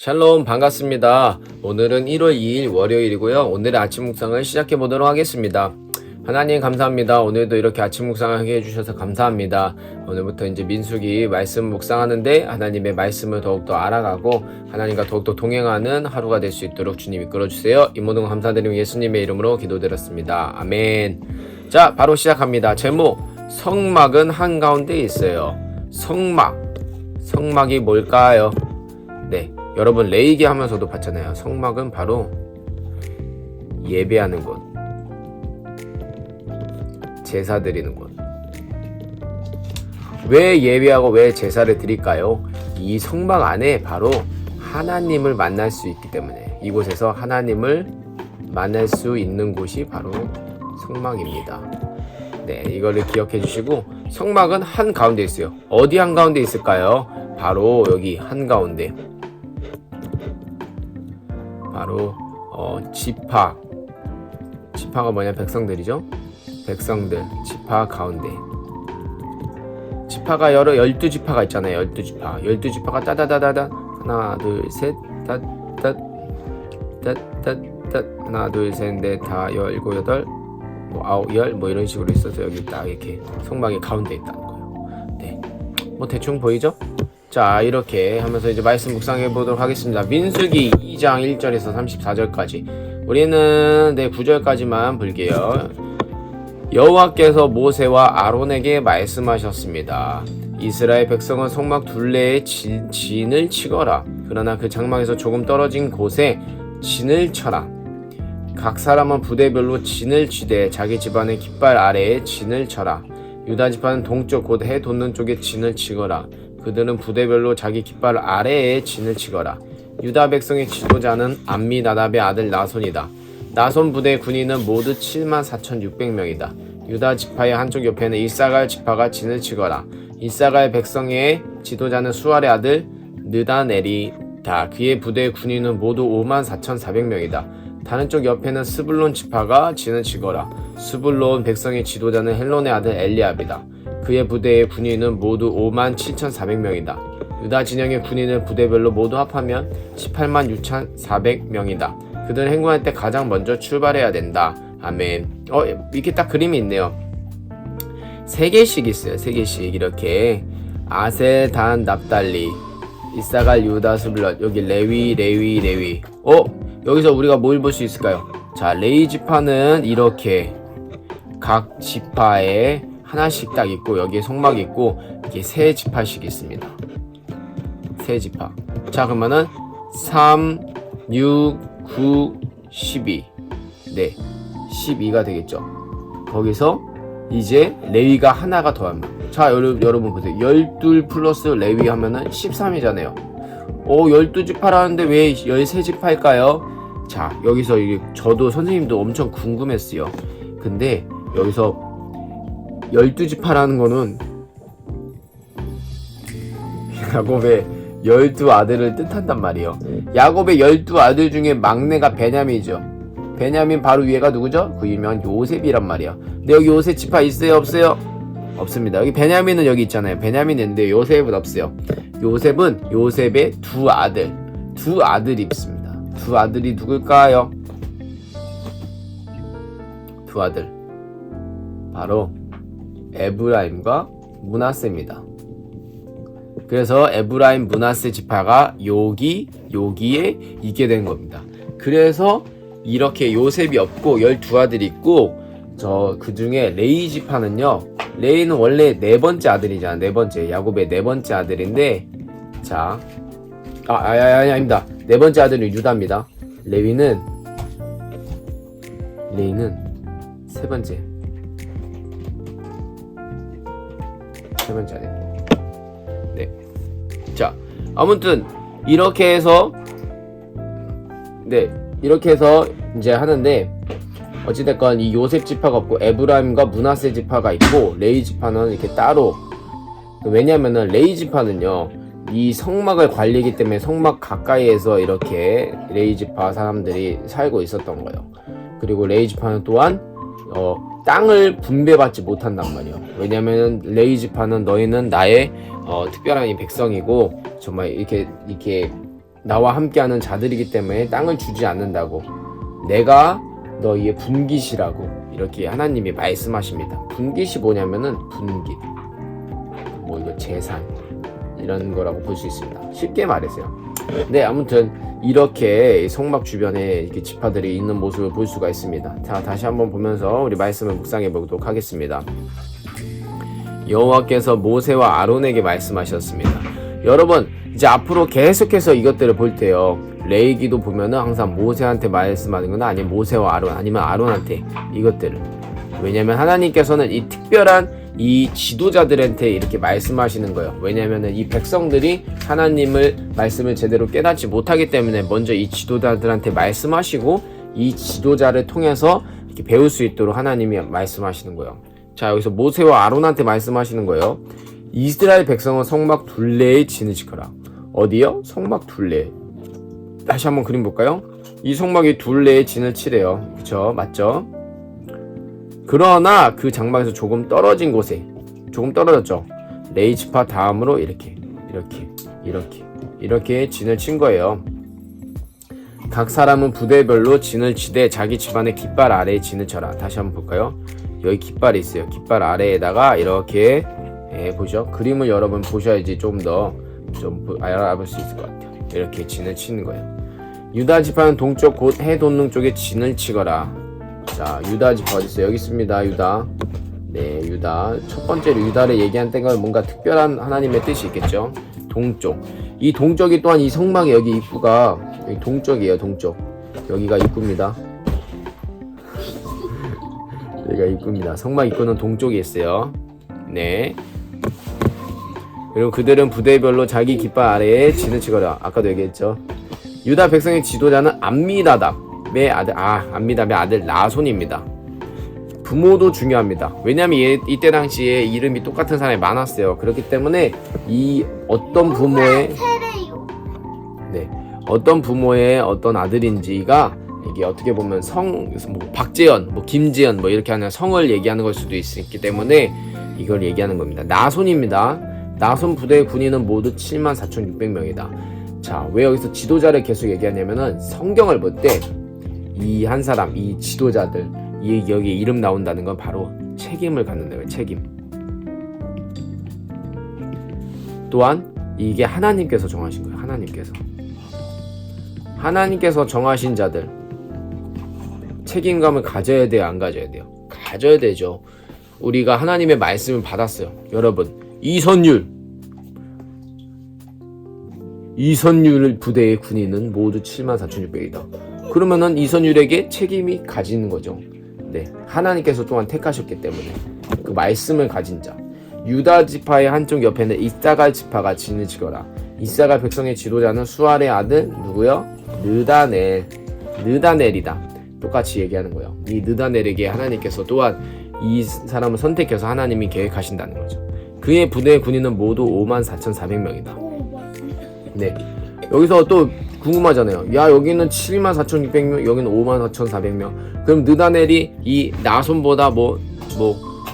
샬롬 반갑습니다. 오늘은 1월 2일 월요일이고요. 오늘의 아침 묵상을 시작해 보도록 하겠습니다. 하나님 감사합니다. 오늘도 이렇게 아침 묵상을 하게 해주셔서 감사합니다. 오늘부터 이제 민수기 말씀 묵상하는데 하나님의 말씀을 더욱더 알아가고 하나님과 더욱더 동행하는 하루가 될 수 있도록 주님 이끌어주세요. 이 모든 거 감사드리며 예수님의 이름으로 기도드렸습니다. 아멘. 자, 바로 시작합니다. 제목, 성막은 한가운데 있어요. 성막이 뭘까요? 네, 여러분 레이기 하면서도 봤잖아요. 성막은 바로 예배하는 곳, 제사 드리는 곳. 왜 예배하고 왜 제사를 드릴까요? 이 성막 안에 바로 하나님을 만날 수 있기 때문에, 이곳에서 하나님을 만날 수 있는 곳이 바로 성막입니다. 네, 이거를 기억해 주시고, 성막은 한가운데 있어요. 어디 한가운데 있을까요? 바로 여기 한가운데, 바로 지파가 뭐냐, 백성들이죠. 백성들, 지파 가운데. 지파가 12지파가 있잖아요. 12지파가 따다다다다, 하나 둘셋 따따따따, 하나 둘셋넷 다 열고 여덟 뭐 아홉 열 뭐 이런 식으로 있어서 여기 딱 이렇게 성막이 가운데 있다는 거예요. 네, 뭐 대충 보이죠? 자, 이렇게 하면서 이제 말씀 묵상해 보도록 하겠습니다. 민수기 2장 1절에서 34절까지 우리는 9절까지만 볼게요. 여호와께서 모세와 아론에게 말씀하셨습니다. 이스라엘 백성은 성막 둘레에 진을 치거라. 그러나 그 장막에서 조금 떨어진 곳에 진을 쳐라. 각 사람은 부대별로 진을 치되 자기 집안의 깃발 아래에 진을 쳐라. 유다 지파는 동쪽 곧 해 돋는 쪽에 진을 치거라. 그들은 부대별로 자기 깃발 아래에 진을 치거라. 유다 백성의 지도자는 암미나답의 아들 나손이다. 나손 부대의 군인은 모두 74,600명이다. 유다 지파의 한쪽 옆에는 이사갈 지파가 진을 치거라. 이사갈 백성의 지도자는 수알의 아들 느다넬이다. 그의 부대의 군인은 모두 54,400명이다. 다른 쪽 옆에는 스불론 지파가 진을 치거라. 스불론 백성의 지도자는 헬론의 아들 엘리압이다. 그의 부대의 군인은 모두 57,400명이다. 유다 진영의 군인을 부대별로 모두 합하면 186,400명이다. 그들은 행군할 때 가장 먼저 출발해야 된다. 아멘. 이렇게 딱 그림이 있네요. 3개씩 있어요. 3개씩 이렇게. 아셀, 단, 납달리, 이사갈, 유다, 스불론. 여기 레위. 여기서 우리가 뭘 볼 수 있을까요? 자, 레위 지파는 이렇게 각 지파에 하나씩 딱 있고, 여기에 성막이 있고, 이렇게 3지파씩 있습니다. 3지파. 자, 그러면은 3, 6, 9, 12. 네, 12가 되겠죠. 거기서 이제 레위가 하나가 더하면, 자, 여러분 보세요. 12 플러스 레위 하면은 13이잖아요. 12지파라는데 왜 13지파일까요? 자, 여기서 이게 저도 선생님도 엄청 궁금했어요. 근데 여기서 12지파라는 거는 야곱의 12아들을 뜻한단 말이에요. 야곱의 12아들 중에 막내가 베냐민이죠. 베냐민 바로 위에가 누구죠? 그 유명한 요셉이란 말이에요. 근데 여기 요셉 지파 있어요? 없어요? 없습니다. 여기 베냐민은 여기 있잖아요. 베냐민은 있는데 요셉은 없어요. 요셉은 요셉의 두 아들이 있습니다. 두 아들이 누굴까요? 두 아들, 바로 에브라임과 므낫세입니다. 그래서 에브라임, 므낫세 지파가 여기에 있게 된 겁니다. 그래서 이렇게 요셉이 없고 12아들이 있고, 그 중에 레위 지파는요, 레위는 원래 4번째 아들이잖아. 4번째, 야곱의 4번째 아들인데, 자, 아닙니다. 4번째 아들은 유다입니다. 레위는 3번째 아들. 네. 자, 아무튼 이렇게 해서 이제 하는데, 어찌됐건 이 요셉 지파가 없고 에브라임과 므낫세 지파가 있고, 레위 지파는 이렇게 따로. 왜냐면은 레위 지파는요, 이 성막을 관리하기 때문에 성막 가까이에서 이렇게 레위 지파 사람들이 살고 있었던 거예요. 그리고 레위 지파는 또한 땅을 분배받지 못한단 말이에요. 왜냐면 레위 지파는 너희는 나의 특별한 이 백성이고, 정말 이렇게 나와 함께하는 자들이기 때문에 땅을 주지 않는다고. 내가 너희의 분깃이라고 이렇게 하나님이 말씀하십니다. 분깃이 뭐냐면은 분깃, 뭐 이거 재산 이런 거라고 볼 수 있습니다. 쉽게 말해서요. 네, 아무튼 이렇게 성막 주변에 이렇게 지파들이 있는 모습을 볼 수가 있습니다. 자, 다시 한번 보면서 우리 말씀을 묵상해 보도록 하겠습니다. 여호와께서 모세와 아론에게 말씀하셨습니다. 여러분, 이제 앞으로 계속해서 이것들을 볼 때요, 레위기도 보면은 항상 모세한테 말씀하는 건 아니면 모세와 아론, 아니면 아론한테 이것들을. 왜냐면 하나님께서는 이 특별한 이 지도자들한테 이렇게 말씀하시는 거예요. 왜냐면은 이 백성들이 하나님을 말씀을 제대로 깨닫지 못하기 때문에 먼저 이 지도자들한테 말씀하시고 이 지도자를 통해서 이렇게 배울 수 있도록 하나님이 말씀하시는 거예요. 자, 여기서 모세와 아론한테 말씀하시는 거예요. 이스라엘 백성은 성막 둘레에 진을 지켜라. 어디요? 성막 둘레. 다시 한번 그림 볼까요? 이 성막이 둘레에 진을 치래요. 그쵸? 맞죠? 그러나 그 장막에서 조금 떨어진 곳에, 조금 떨어졌죠. 레위 지파 다음으로 이렇게 진을 친 거예요. 각 사람은 부대별로 진을 치되 자기 집안의 깃발 아래에 진을 쳐라. 다시 한번 볼까요? 여기 깃발이 있어요. 깃발 아래에다가 이렇게 보죠. 그림을 여러분 보셔야지 좀 더 알아볼 수 있을 것 같아요. 이렇게 진을 치는 거예요. 유다 지파는 동쪽 곧 해 돋는 쪽에 진을 치거라. 자, 유다 지파 어디 있어요? 여기 있습니다. 유다. 네, 유다. 첫 번째로 유다를 얘기한 때가 뭔가 특별한 하나님의 뜻이 있겠죠. 동쪽. 이 동쪽이 또한 이 성막의 여기 입구가 여기 동쪽이에요. 동쪽. 여기가 입구입니다. 여기가 입구입니다. 성막 입구는 동쪽에 있어요. 네. 그리고 그들은 부대별로 자기 깃발 아래에 진을 치거라. 아까도 얘기했죠. 유다 백성의 지도자는 암미나답의 아들, 암미나답의 아들 나손입니다. 부모도 중요합니다. 왜냐하면 이때 당시에 이름이 똑같은 사람이 많았어요. 그렇기 때문에 이 어떤 부모의 어떤 부모의 어떤 아들인지가 이게 어떻게 보면 뭐 박재현, 뭐 김재현, 뭐 이렇게 하는 성을 얘기하는 걸 수도 있기 때문에 이걸 얘기하는 겁니다. 나손입니다. 나손 부대의 군인은 모두 74,600명이다. 자, 왜 여기서 지도자를 계속 얘기하냐면은 성경을 볼 때 이 한 사람, 이 지도자들, 여기 이름 나온다는 건 바로 책임을 갖는 거예요. 책임. 또한 이게 하나님께서 정하신 거예요. 하나님께서 정하신 자들 책임감을 가져야 돼요, 안 가져야 돼요? 가져야 되죠. 우리가 하나님의 말씀을 받았어요. 여러분, 이선율 부대의 군인은 모두 74,600이다. 그러면은 이선율에게 책임이 가지는 거죠. 네, 하나님께서 또한 택하셨기 때문에 그 말씀을 가진 자. 유다 지파의 한쪽 옆에는 이사갈 지파가 진을 치거라. 이사갈 백성의 지도자는 수알의 아들 누구요? 느다넬이다. 똑같이 얘기하는 거예요. 이 느다넬에게 하나님께서 또한 이 사람을 선택해서 하나님이 계획하신다는 거죠. 그의 부대의 군인은 모두 54,400명이다. 네, 여기서 또 궁금하잖아요. 야, 여기는 74,600명, 여기는 54,400명. 그럼 느다넬이 이 나손보다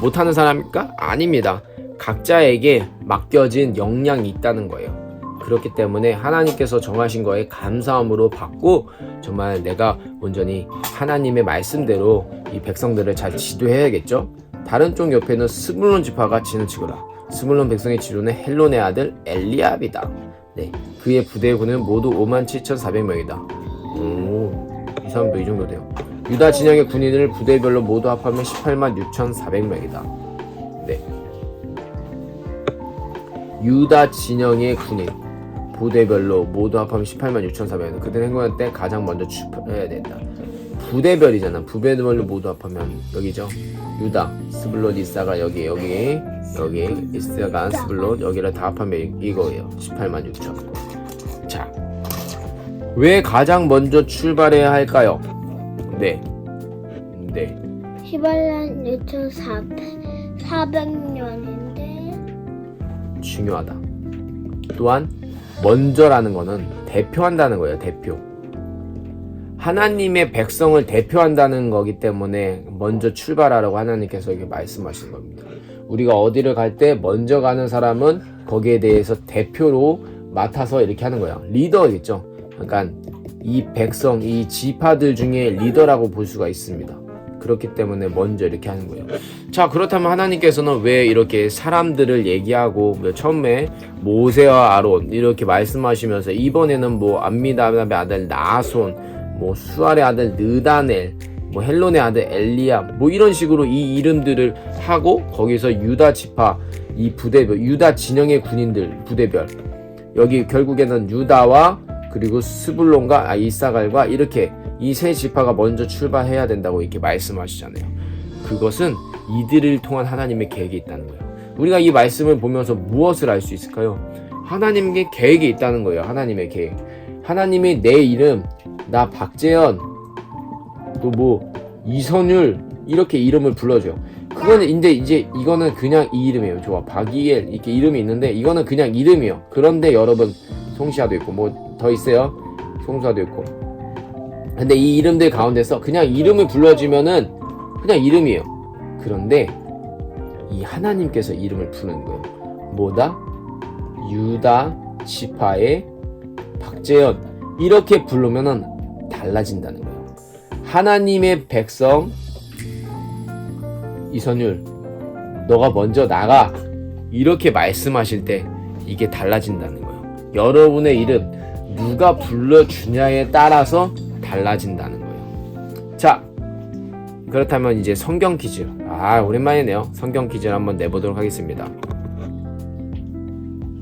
못하는 사람일까? 아닙니다. 각자에게 맡겨진 역량이 있다는 거예요. 그렇기 때문에 하나님께서 정하신 거에 감사함으로 받고 정말 내가 온전히 하나님의 말씀대로 이 백성들을 잘 지도해야겠죠. 다른 쪽 옆에는 스불론 지파가 진을 치거라. 스불론 백성의 지도는 헬론의 아들 엘리압이다. 네, 그의 부대의 군은 모두 57,400명이다. 이 사람도 이 정도 돼요. 유다 진영의 군인을 부대별로 모두 합하면 186,400명이다. 네, 유다 진영의 군인 부대별로 모두 합하면 186,400명. 그들은 행군할 때 가장 먼저 출발해야 된다. 부대별이잖아. 부대별로 모두 합하면 여기죠. 유다, 스불론, 이사가 여기 이사가, 스불론 여기를 다 합하면 이거예요. 186,000. 자, 왜 가장 먼저 출발해야 할까요? 네. 186,400년인데 중요하다. 또한 먼저라는 거는 대표한다는 거예요. 대표. 하나님의 백성을 대표한다는 거기 때문에 먼저 출발하라고 하나님께서 이렇게 말씀하시는 겁니다. 우리가 어디를 갈 때 먼저 가는 사람은 거기에 대해서 대표로 맡아서 이렇게 하는 거예요. 리더겠죠. 그러니까 이 백성, 이 지파들 중에 리더라고 볼 수가 있습니다. 그렇기 때문에 먼저 이렇게 하는 거예요. 자, 그렇다면 하나님께서는 왜 이렇게 사람들을 얘기하고 처음에 모세와 아론 이렇게 말씀하시면서 이번에는 뭐 암미다답의 아들 나손, 뭐 수알의 아들 느다넬, 뭐 헬론의 아들 엘리야, 뭐 이런 식으로 이 이름들을 하고 거기서 유다 지파 이 부대별, 유다 진영의 군인들 부대별, 여기 결국에는 유다와 그리고 스불론과 이사갈과 이렇게 이 세 지파가 먼저 출발해야 된다고 이렇게 말씀하시잖아요. 그것은 이들을 통한 하나님의 계획이 있다는 거예요. 우리가 이 말씀을 보면서 무엇을 알 수 있을까요? 하나님의 계획이 있다는 거예요. 하나님의 계획. 하나님이 내 이름, 나 박재현, 또 뭐 이선율 이렇게 이름을 불러줘요. 그거는 이제 이거는 그냥 이 이름이에요. 좋아, 박이엘 이렇게 이름이 있는데 이거는 그냥 이름이에요. 그런데 여러분 송시아도 있고 뭐 더 있어요. 송수아도 있고. 근데 이 이름들 가운데서 그냥 이름을 불러주면은 그냥 이름이에요. 그런데 이 하나님께서 이름을 부르는 거예요. 뭐다? 유다 지파의 박재현 이렇게 부르면은 달라진다는 거예요. 하나님의 백성 이선율 너가 먼저 나가 이렇게 말씀하실 때 이게 달라진다는 거예요. 여러분의 이름 누가 불러주냐에 따라서 달라진다는 거예요. 자, 그렇다면 이제 성경 퀴즈. 오랜만이네요. 성경 퀴즈를 한번 내보도록 하겠습니다.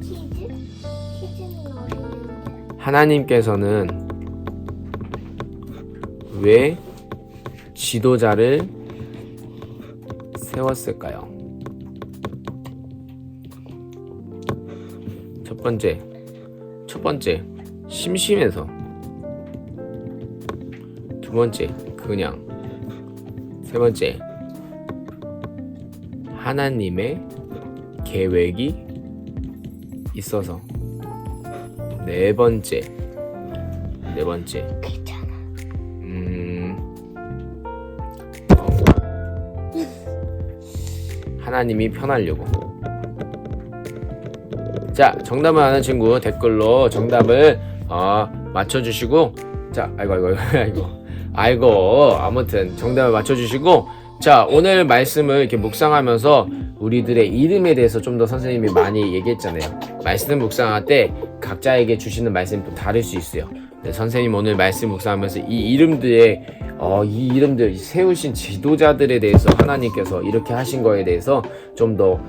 퀴즈는 어려운데. 하나님께서는 왜 지도자를 세웠을까요? 첫 번째 심심해서. 두 번째 그냥. 세 번째 하나님의 계획이 있어서. 네 번째 괜찮아. 하나님이 편하려고. 자, 정답을 아는 친구 댓글로 정답을 맞춰주시고, 자, 아이고, 아무튼 정답을 맞춰주시고, 자, 오늘 말씀을 이렇게 묵상하면서 우리들의 이름에 대해서 좀 더 선생님이 많이 얘기했잖아요. 말씀 묵상할 때 각자에게 주시는 말씀이 또 다를 수 있어요. 네, 선생님 오늘 말씀 묵상하면서 이 이름들 세우신 지도자들에 대해서 하나님께서 이렇게 하신 거에 대해서 좀 더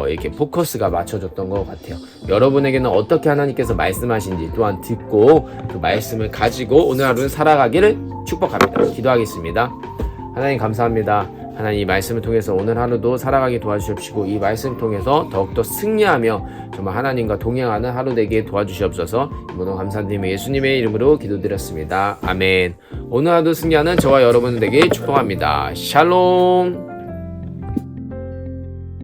이렇게 포커스가 맞춰졌던 것 같아요. 여러분에게는 어떻게 하나님께서 말씀하신지 또한 듣고 그 말씀을 가지고 오늘 하루는 살아가기를 축복합니다. 기도하겠습니다. 하나님 감사합니다. 하나님 이 말씀을 통해서 오늘 하루도 살아가게 도와주시옵시고 이 말씀 통해서 더욱더 승리하며 정말 하나님과 동행하는 하루 되게 도와주시옵소서. 모든 감사드리며 예수님의 이름으로 기도드렸습니다. 아멘. 오늘 하루 승리하는 저와 여러분 되게 축복합니다. 샬롬.